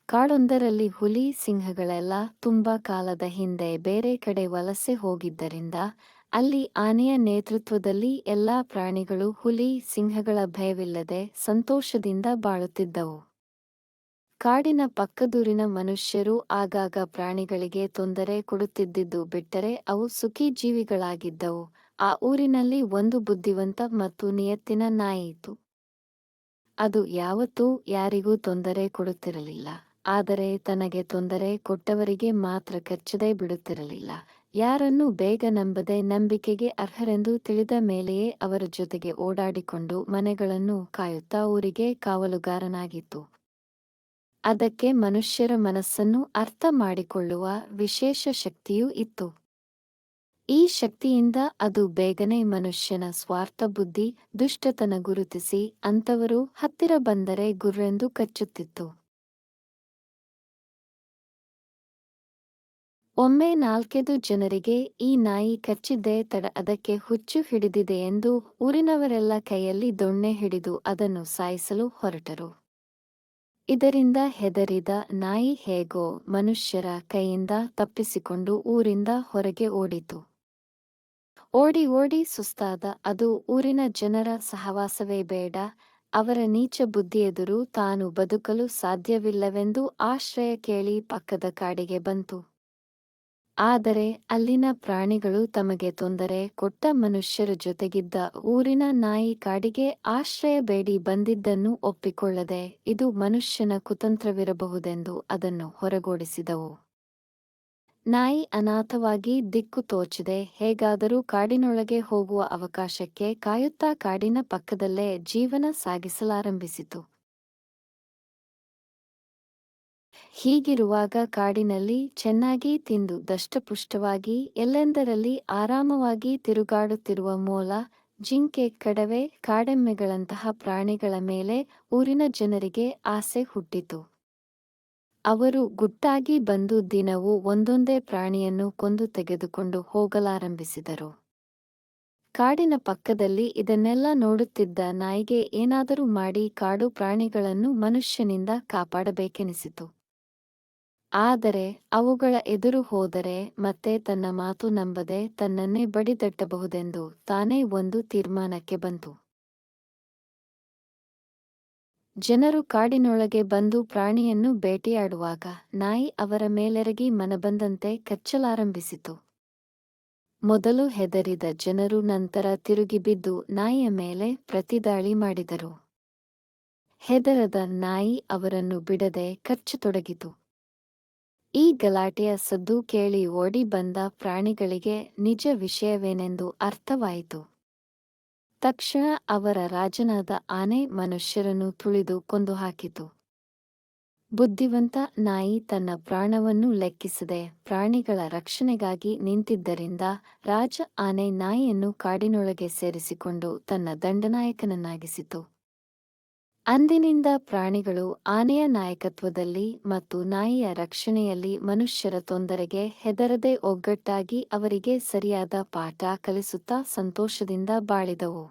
ಕಾಡೊಂದರಲ್ಲಿ ಹುಲಿ ಸಿಂಹಗಳೆಲ್ಲ ತುಂಬಾ ಕಾಲದ ಹಿಂದೆ ಬೇರೆ ಕಡೆ ವಲಸೆ ಹೋಗಿದ್ದರಿಂದ ಅಲ್ಲಿ ಆನೆಯ ನೇತೃತ್ವದಲ್ಲಿ ಎಲ್ಲಾ ಪ್ರಾಣಿಗಳು ಹುಲಿ ಸಿಂಹಗಳ ಭಯವಿಲ್ಲದೆ ಸಂತೋಷದಿಂದ ಬಾಳುತ್ತಿದ್ದವು. ಕಾಡಿನ ಪಕ್ಕದೂರಿನ ಮನುಷ್ಯರು ಆಗಾಗ ಪ್ರಾಣಿಗಳಿಗೆ ತೊಂದರೆ ಕೊಡುತ್ತಿದ್ದುದು ಬಿಟ್ಟರೆ ಅವು ಸುಖಿ ಜೀವಿಗಳಾಗಿದ್ದವು. ಆ ಊರಿನಲ್ಲಿ ಒಂದು ಬುದ್ಧಿವಂತ ಮತ್ತು ನಿಯತ್ತಿನ ನಾಯಿ ಇತ್ತು. ಅದು ಯಾವತ್ತೂ ಯಾರಿಗೂ ತೊಂದರೆ ಕೊಡುತ್ತಿರಲಿಲ್ಲ. ಆದರೆ ತನಗೆ ತೊಂದರೆ ಕೊಟ್ಟವರಿಗೆ ಮಾತ್ರ ಕಚ್ಚದೆ ಬಿಡುತ್ತಿರಲಿಲ್ಲ. ಯಾರನ್ನೂ ಬೇಗ ನಂಬದೆ ನಂಬಿಕೆಗೆ ಅರ್ಹರೆಂದು ತಿಳಿದ ಮೇಲೆಯೇ ಅವರ ಜೊತೆಗೆ ಓಡಾಡಿಕೊಂಡು ಮನೆಗಳನ್ನು ಕಾಯುತ್ತಾ ಊರಿಗೆ ಕಾವಲುಗಾರನಾಗಿತ್ತು. ಅದಕ್ಕೆ ಮನುಷ್ಯರ ಮನಸ್ಸನ್ನು ಅರ್ಥ ಮಾಡಿಕೊಳ್ಳುವ ವಿಶೇಷ ಶಕ್ತಿಯೂ ಇತ್ತು. ಈ ಶಕ್ತಿಯಿಂದ ಅದು ಬೇಗನೆ ಮನುಷ್ಯನ ಸ್ವಾರ್ಥ ಬುದ್ಧಿ, ದುಷ್ಟತನ ಗುರುತಿಸಿ ಅಂಥವರು ಹತ್ತಿರ ಬಂದರೆ ಗುರ್ರೆಂದು ಕಚ್ಚುತ್ತಿತ್ತು. ಒಮ್ಮೆ 4 ಜನರಿಗೆ ಈ ನಾಯಿ ಕಚ್ಚಿದ್ದೇ ತಡ ಅದಕ್ಕೆ ಹುಚ್ಚು ಹಿಡಿದಿದೆಯೆಂದು ಊರಿನವರೆಲ್ಲ ಕೈಯಲ್ಲಿ ದೊಣ್ಣೆ ಹಿಡಿದು ಅದನ್ನು ಸಾಯಿಸಲು ಹೊರಟರು. ಇದರಿಂದ ಹೆದರಿದ ನಾಯಿ ಹೇಗೋ ಮನುಷ್ಯರ ಕೈಯಿಂದ ತಪ್ಪಿಸಿಕೊಂಡು ಊರಿಂದ ಹೊರಗೆ ಓಡಿತು. ಓಡಿ ಓಡಿ ಸುಸ್ತಾದ ಅದು ಊರಿನ ಜನರ ಸಹವಾಸವೇ ಬೇಡ, ಅವರ ನೀಚ ಬುದ್ಧಿಯೆದುರು ತಾನು ಬದುಕಲು ಸಾಧ್ಯವಿಲ್ಲವೆಂದು ಆಶ್ರಯ ಕೇಳಿ ಪಕ್ಕದ ಕಾಡಿಗೆ ಬಂತು. ಆದರೆ ಅಲ್ಲಿನ ಪ್ರಾಣಿಗಳು ತಮಗೆ ತೊಂದರೆ ಕೊಟ್ಟ ಮನುಷ್ಯರ ಜೊತೆಗಿದ್ದ ಊರಿನ ನಾಯಿ ಕಾಡಿಗೆ ಆಶ್ರಯ ಬೇಡಿ ಬಂದಿದ್ದನ್ನು ಒಪ್ಪಿಕೊಳ್ಳದೆ ಇದು ಮನುಷ್ಯನ ಕುತಂತ್ರವಿರಬಹುದೆಂದು ಅದನ್ನು ಹೊರಗೋಡಿಸಿದವು. ನಾಯಿ ಅನಾಥವಾಗಿ ದಿಕ್ಕು ತೋಚದೆ ಹೇಗಾದರೂ ಕಾಡಿನೊಳಗೆ ಹೋಗುವ ಅವಕಾಶಕ್ಕೆ ಕಾಯುತ್ತಾ ಕಾಡಿನ ಪಕ್ಕದಲ್ಲೇ ಜೀವನ ಸಾಗಿಸಲಾರಂಭಿಸಿತು. ಹೀಗಿರುವಾಗ ಕಾಡಿನಲ್ಲಿ ಚೆನ್ನಾಗಿ ತಿಂದು ದಷ್ಟಪುಷ್ಟವಾಗಿ ಎಲ್ಲೆಂದರಲ್ಲಿ ಆರಾಮವಾಗಿ ತಿರುಗಾಡುತ್ತಿರುವ ಮೊಲ, ಜಿಂಕೆ, ಕಡವೆ, ಕಾಡೆಮ್ಮೆಗಳಂತಹ ಪ್ರಾಣಿಗಳ ಮೇಲೆ ಊರಿನ ಜನರಿಗೆ ಆಸೆ ಹುಟ್ಟಿತು. ಅವರು ಗುಟ್ಟಾಗಿ ಬಂದು ದಿನವೂ ಒಂದೊಂದೇ ಪ್ರಾಣಿಯನ್ನು ಕೊಂದು ತೆಗೆದುಕೊಂಡು ಹೋಗಲಾರಂಭಿಸಿದರು. ಕಾಡಿನ ಪಕ್ಕದಲ್ಲಿ ಇದನ್ನೆಲ್ಲ ನೋಡುತ್ತಿದ್ದ ನಾಯಿಗೆ ಏನಾದರೂ ಮಾಡಿ ಕಾಡು ಪ್ರಾಣಿಗಳನ್ನು ಮನುಷ್ಯನಿಂದ ಕಾಪಾಡಬೇಕೆನಿಸಿತು. ಆದರೆ ಅವುಗಳ ಎದುರು ಹೋದರೆ ಮತ್ತೆ ತನ್ನ ಮಾತು ನಂಬದೆ ತನ್ನನ್ನೇ ಬಡಿದಟ್ಟಬಹುದೆಂದು ತಾನೇ ಒಂದು ತೀರ್ಮಾನಕ್ಕೆ ಬಂತು. ಜನರು ಕಾಡಿನೊಳಗೆ ಬಂದು ಪ್ರಾಣಿಯನ್ನು ಬೇಟೆಯಾಡುವಾಗ ನಾಯಿ ಅವರ ಮೇಲೆರಗಿ ಮನಬಂದಂತೆ ಕಚ್ಚಲಾರಂಭಿಸಿತು. ಮೊದಲು ಹೆದರಿದ ಜನರು ನಂತರ ತಿರುಗಿ ಬಿದ್ದು ನಾಯಿಯ ಮೇಲೆ ಪ್ರತಿದಾಳಿ ಮಾಡಿದರು. ಹೆದರದ ನಾಯಿ ಅವರನ್ನು ಬಿಡದೆ ಕಚ್ಚತೊಡಗಿತು. ಈ ಗಲಾಟೆಯ ಸದ್ದು ಕೇಳಿ ಓಡಿ ಬಂದ ಪ್ರಾಣಿಗಳಿಗೆ ನಿಜ ವಿಷಯವೇನೆಂದು ಅರ್ಥವಾಯಿತು. ತಕ್ಷಣ ಅವರ ರಾಜನಾದ ಆನೆ ಮನುಷ್ಯರನ್ನು ತುಳಿದು ಕೊಂದು ಹಾಕಿತು. ಬುದ್ಧಿವಂತ ನಾಯಿ ತನ್ನ ಪ್ರಾಣವನ್ನು ಲೆಕ್ಕಿಸದೆ ಪ್ರಾಣಿಗಳ ರಕ್ಷಣೆಗಾಗಿ ನಿಂತಿದ್ದರಿಂದ ರಾಜ ಆನೆ ನಾಯಿಯನ್ನು ಕಾಡಿನೊಳಗೆ ಸೇರಿಸಿಕೊಂಡು ತನ್ನ ದಂಡನಾಯಕನನ್ನಾಗಿಸಿತು. ಅಂದಿನಿಂದ ಪ್ರಾಣಿಗಳು ಆನೆಯ ನಾಯಕತ್ವದಲ್ಲಿ ಮತ್ತು ನಾಯಿಯ ರಕ್ಷಣೆಯಲ್ಲಿ ಮನುಷ್ಯರ ತೊಂದರೆಗೆ ಹೆದರದೆ ಒಗ್ಗಟ್ಟಾಗಿ ಅವರಿಗೆ ಸರಿಯಾದ ಪಾಠ ಕಲಿಸುತ್ತಾ ಸಂತೋಷದಿಂದ ಬಾಳಿದವು.